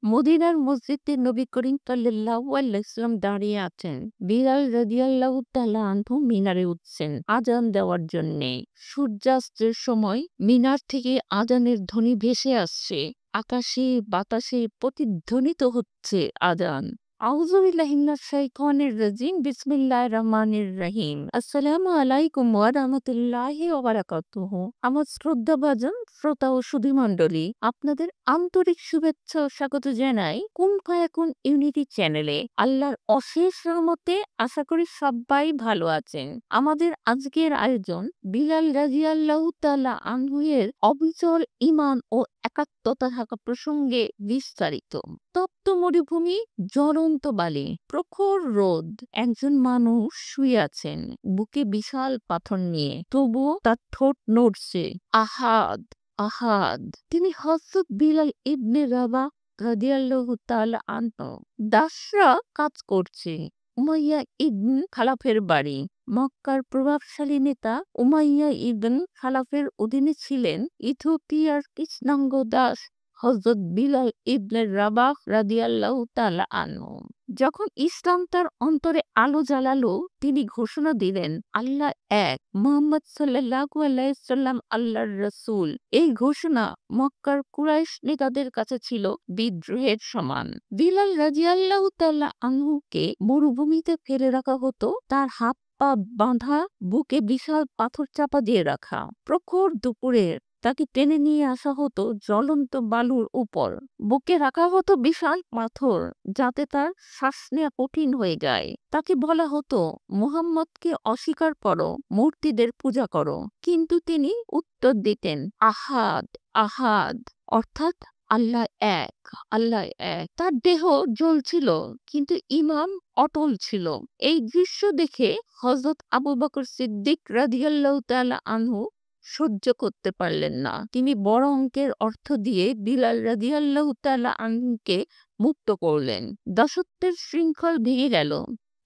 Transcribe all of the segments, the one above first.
মদিনার মসজিদে নবী করিম সাল্লাল্লাহু আলাইহি ওয়াসাল্লাম দাঁড়িয়ে আছেন। বিলাল রাদিয়াল্লাহু তাআলা আনহু মিনারে উঠছেন আজান দেওয়ার জন্যে। সূর্যাস্তের সময় মিনার থেকে আজানের ধ্বনি ভেসে আসছে। আকাশে বাতাসে প্রতিধ্বনিত হচ্ছে আজান। আউযু বিল্লাহি মিনাশ শাইতানির রাজিম। বিসমিল্লাহির রহমানির রহিম। আসসালামু আলাইকুম ওয়া রাহমাতুল্লাহি ওয়া বারাকাতুহু। আমার শ্রদ্ধাভাজন শ্রোতা ও সুধীমণ্ডলী, আপনাদের আন্তরিক শুভেচ্ছা ও স্বাগত জানাই কুন ফায়াকুন ইউনিটি চ্যানেলে। আল্লাহর অশেষ রহমতে আশা করি সবাই ভালো আছেন। আমাদের আজকের আয়োজন বিলাল রাদিয়াল্লাহু তাআলা আনহু এর অবিচল ঈমান ও একাত্মতা থাকা প্রসঙ্গে বিস্তারিত। তপ্ত মরুভূমি, জ্বলন্ত বালি, প্রখর রোদ। একজন মানুষ শুয়ে আছেন বুকে বিশাল পাথর নিয়ে, তবুও তার ঠোঁট নড়ছে। আহাদ, আহাদ। তিনি হযরত বিলাল ইবনে রাবাহ রাদিয়াল্লাহু তাআলা আনহু। দাসরা কাজ করছে। উমাইয়া ইবন খালাফের বাড়ি। মক্কার প্রভাবশালী নেতা উমাইয়া ইবন খালাফের অধীনে ছিলেন ইথিওপিয়ার কৃষ্ণাঙ্গ দাস হযরত বিলাল ইবনে রাবাহ রাদিয়াল্লাহু তাআলা আনহু। যখন ইসলাম তার অন্তরে আলো জ্বালালো, তিনি ঘোষণা দিলেন, আল্লাহ এক, মুহাম্মদ সাল্লাল্লাহু আলাইহি সাল্লাম আল্লাহর রাসূল। এই ঘোষণা মক্কার কুরাইশ নেতাদের কাছে ছিল বিদ্রোহের সমান। বিলাল রাদিয়াল্লাহু তাআলা আনহুকে মরুভূমিতে ফেলে রাখা হতো, তার হাত পা বাঁধা, বুকে বিশাল পাথর চাপা দিয়ে রাখা। প্রখর দুপুরের তাকে টেনে নিয়ে আসা হতো জ্বলন্ত বালুর উপর। বুকে রাখা হতো বিশাল পাথর, যাতে তার শ্বাস নেওয়া কঠিন হয়ে যায়। তাকে বলা হতো, মুহাম্মদকে অস্বীকার করো, মূর্তিদের পূজা করো। কিন্তু তিনি উত্তর দিতেন, আহাদ, আহাদ, অর্থাৎ আল্লাহ এক, আল্লাহ এক। তার দেহ জ্বলছিল, কিন্তু ঈমান অটল ছিল। এই দৃশ্য দেখে হযরত আবু বকর সিদ্দিক রাদিয়াল্লাহু তাআলা আনহু সহ্য করতে পারলেন না। তিনি বড় অঙ্কের অর্থ দিয়ে বিলাল রাদিয়াল্লাহু তাআলা আনহুকে মুক্ত করলেন। দাসত্বের শৃঙ্খল ভেঙে গেল,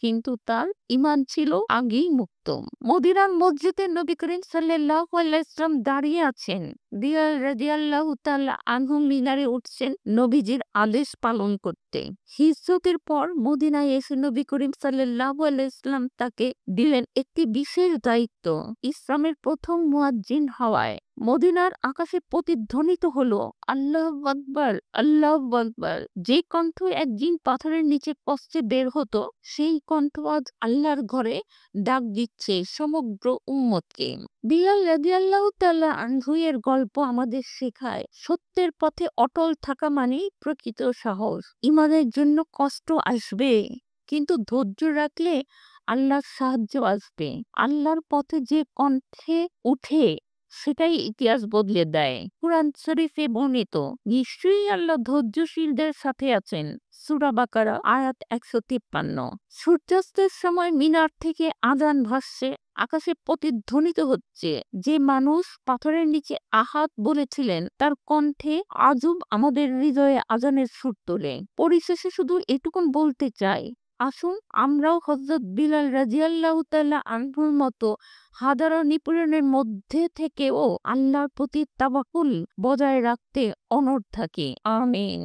কিন্তু তার ঈমান ছিল আগেই মুক্ত। মদিনার মসজিদে নবী করিম সাল্লাল্লাহু আলাইহি ওয়াসাল্লাম দাঁড়িয়ে আছেন। বিলাল রাদিয়াল্লাহু তাআলা আনহু মিনারে উঠছেন নবীজির আদেশ পালন করতে। হিজরতের পর মদিনায় এসে নবী করিম সাল্লাল্লাহু আলাইহি ওয়াসাল্লাম তাকে দিলেন একটি বিশেষ দায়িত্ব। ইসলামের প্রথম মুয়াজ্জিন হওয়ায় মদিনার আকাশে প্রতিধ্বনিত হলো, আল্লাহু আকবার, আল্লাহু আকবার। যে কণ্ঠ একদিন পাথরের নিচে কষ্টে বের হতো, সেই কণ্ঠ আজ আল্লাহর ঘরে ডাক দিচ্ছে সমগ্র উম্মতকে। বিলাল রাদিয়াল্লাহু তাআলা আনহু এর গল্প আমাদের শেখায়, সত্যের পথে অটল থাকা মানেই প্রকৃত সাহস। ঈমানের জন্য কষ্ট আসবে, কিন্তু ধৈর্য রাখলে আল্লাহর সাহায্য আসবে। আল্লাহর পথে যে কণ্ঠে উঠে, সেটাই ইতিহাস বদলে দেয়। কুরআন শরীফে বর্ণিত, নিশ্চয়ই আল্লাহ ধৈর্যশীলদের সাথে আছেন। সূরা বাকারা আয়াত ১৫৩। সূর্যাস্তের সময় মিনার থেকে আজান ভাসছে, আকাশে প্রতিধ্বনিত হচ্ছে। যে মানুষ পাথরের নিচে আহাদ বলেছিলেন, তার কণ্ঠে আজব আমাদের হৃদয়ে আজানের সুর তোলে। পরিশেষে শুধু এটুকুন বলতে চাই, আসুন আমরাও হযরত বিলাল রাদিয়াল্লাহু তাআলা আনহুর মতো হাজারো নিপীড়নের মধ্যে থেকেও আল্লাহর প্রতি তাওয়াক্কুল বজায় রাখতে অনড় থাকি। আমিন।